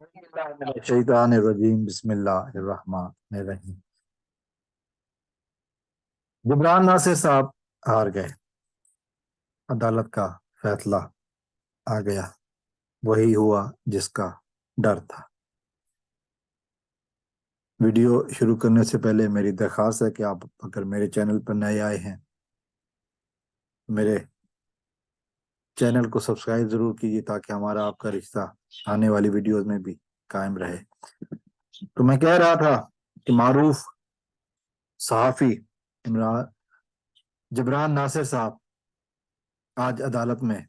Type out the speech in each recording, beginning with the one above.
شیطان الرجیم بسم اللہ الرحمن الرحیم۔ جبران ناصر صاحب ہار گئے، عدالت کا فیصلہ آ گیا، وہی ہوا جس کا ڈر تھا۔ ویڈیو شروع کرنے سے پہلے میری درخواست ہے کہ آپ اگر میرے چینل پر نئے آئے ہیں میرے چینل کو سبسکرائب ضرور کیجیے تاکہ ہمارا آپ کا رشتہ آنے والی ویڈیوز میں بھی قائم رہے۔ تو میں کہہ رہا تھا کہ معروف صحافی جبران ناصر صاحب آج عدالت میں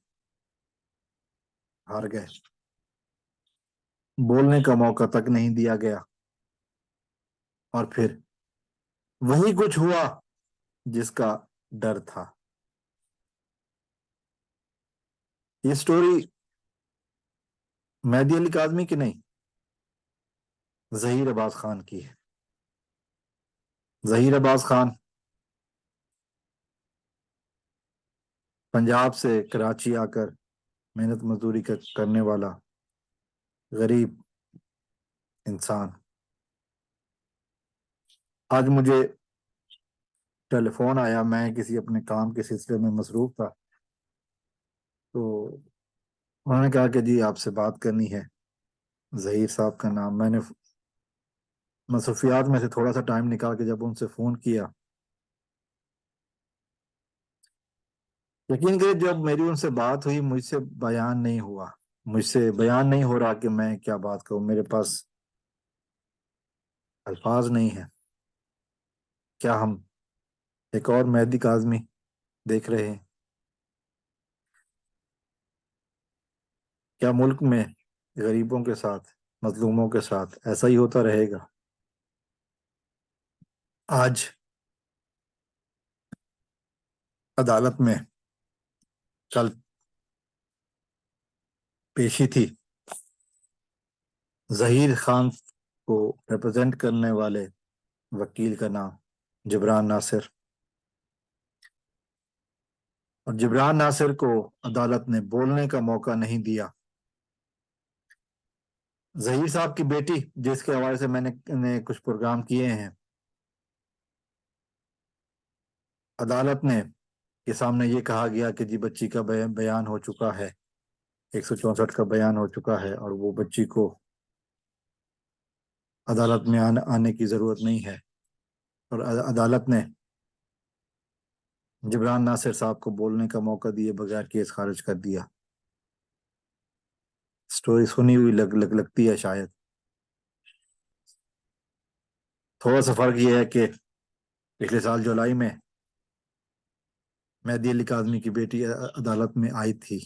ہار گئے، بولنے کا موقع تک نہیں دیا گیا، اور پھر وہی کچھ ہوا جس کا ڈر تھا۔ یہ سٹوری مہدی علی کاظمی کی نہیں، ظہیر عباس خان کی ہے۔ ظہیر عباس خان پنجاب سے کراچی آ کر محنت مزدوری کرنے والا غریب انسان، آج مجھے ٹیلی فون آیا، میں کسی اپنے کام کے سلسلے میں مصروف تھا، تو انہوں نے کہا کہ جی آپ سے بات کرنی ہے۔ ظہیر صاحب کا نام، میں نے مصروفیات میں سے تھوڑا سا ٹائم نکال کے جب ان سے فون کیا، یقین کریں جب میری ان سے بات ہوئی مجھ سے بیان نہیں ہو رہا کہ میں کیا بات کروں، میرے پاس الفاظ نہیں ہیں۔ کیا ہم ایک اور مہدی کاظمی دیکھ رہے ہیں؟ کیا ملک میں غریبوں کے ساتھ، مظلوموں کے ساتھ ایسا ہی ہوتا رہے گا؟ آج عدالت میں کل پیشی تھی، ظہیر خان کو ریپرزینٹ کرنے والے وکیل کا نام جبران ناصر، اور جبران ناصر کو عدالت نے بولنے کا موقع نہیں دیا۔ ظہیر صاحب کی بیٹی جس کے حوالے سے میں نے کچھ پروگرام کیے ہیں، عدالت نے کے سامنے یہ کہا گیا کہ جی بچی کا بیان ہو چکا ہے، 164 کا بیان ہو چکا ہے، اور وہ بچی کو عدالت میں آنے کی ضرورت نہیں ہے، اور عدالت نے جبران ناصر صاحب کو بولنے کا موقع دیے بغیر کیس خارج کر دیا۔ سٹوری سنی ہوئی لگتی ہے شاید، تھوڑا سا فرق یہ ہے کہ پچھلے سال جولائی میں مہدی علی کاظمی کی بیٹی عدالت میں آئی تھی،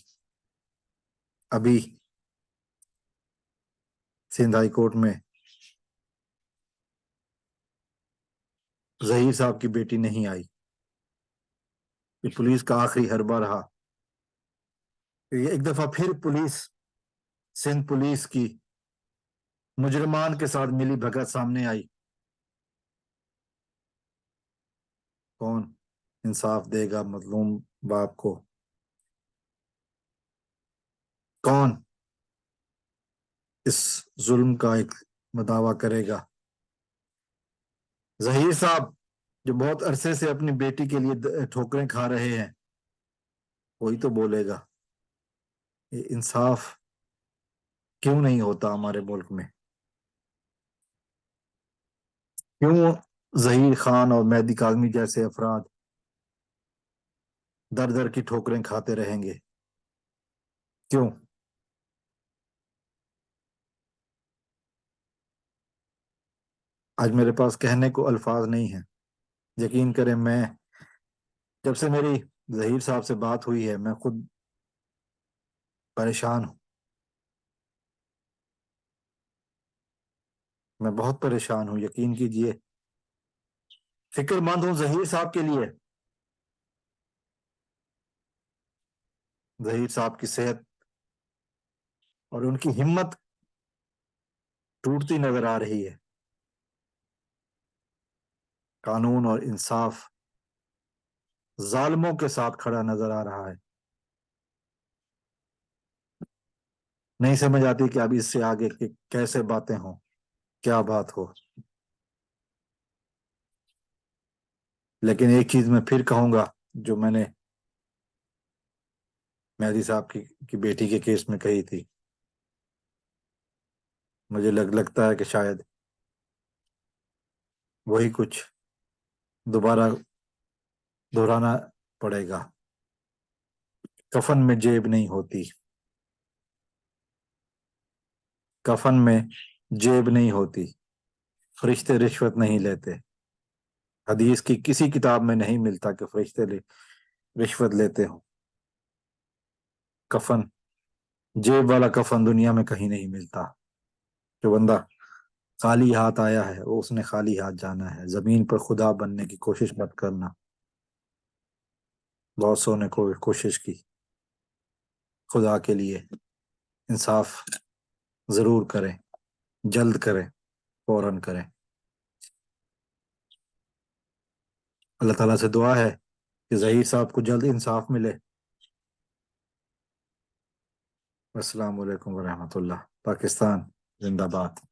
ابھی سندھ ہائی کورٹ میں ظہیر صاحب کی بیٹی نہیں آئی۔ یہ پولیس کا آخری حربہ رہا۔ ایک دفعہ پھر سندھ پولیس کی مجرمان کے ساتھ ملی بھگت سامنے آئی۔ کون انصاف دے گا مظلوم باپ کو؟ کون اس ظلم کا ایک مداوع کرے گا؟ ظہیر صاحب جو بہت عرصے سے اپنی بیٹی کے لیے ٹھوکریں کھا رہے ہیں، وہی تو بولے گا۔ یہ انصاف کیوں نہیں ہوتا ہمارے ملک میں؟ کیوں ظہیر خان اور مہدی کاظمی جیسے افراد در در کی ٹھوکریں کھاتے رہیں گے؟ کیوں؟ آج میرے پاس کہنے کو الفاظ نہیں ہیں۔ یقین کریں، میں جب سے میری ظہیر صاحب سے بات ہوئی ہے میں خود پریشان ہوں، میں بہت پریشان ہوں، یقین کیجئے، فکر مند ہوں ظہیر صاحب کے لیے۔ ظہیر صاحب کی صحت اور ان کی ہمت ٹوٹتی نظر آ رہی ہے۔ قانون اور انصاف ظالموں کے ساتھ کھڑا نظر آ رہا ہے۔ نہیں سمجھ آتی کہ اب اس سے آگے کیسے باتیں ہوں، کیا بات ہو۔ لیکن ایک چیز میں پھر کہوں گا جو میں نے مہدی صاحب کی بیٹی کے کیس میں کہی تھی، مجھے لگتا ہے کہ شاید وہی کچھ دوبارہ دہرانا پڑے گا۔ کفن میں جیب نہیں ہوتی، کفن میں جیب نہیں ہوتی، فرشتے رشوت نہیں لیتے۔ حدیث کی کسی کتاب میں نہیں ملتا کہ فرشتے رشوت لیتے ہوں۔ کفن، جیب والا کفن دنیا میں کہیں نہیں ملتا۔ جو بندہ خالی ہاتھ آیا ہے وہ اس نے خالی ہاتھ جانا ہے۔ زمین پر خدا بننے کی کوشش مت کرنا۔ بہت سو نے کوشش کی، خدا کے لیے انصاف ضرور کریں، جلد کریں، فوراً کریں۔ اللہ تعالیٰ سے دعا ہے کہ ظہیر صاحب کو جلد انصاف ملے۔ السلام علیکم ورحمۃ اللہ۔ پاکستان زندہ باد۔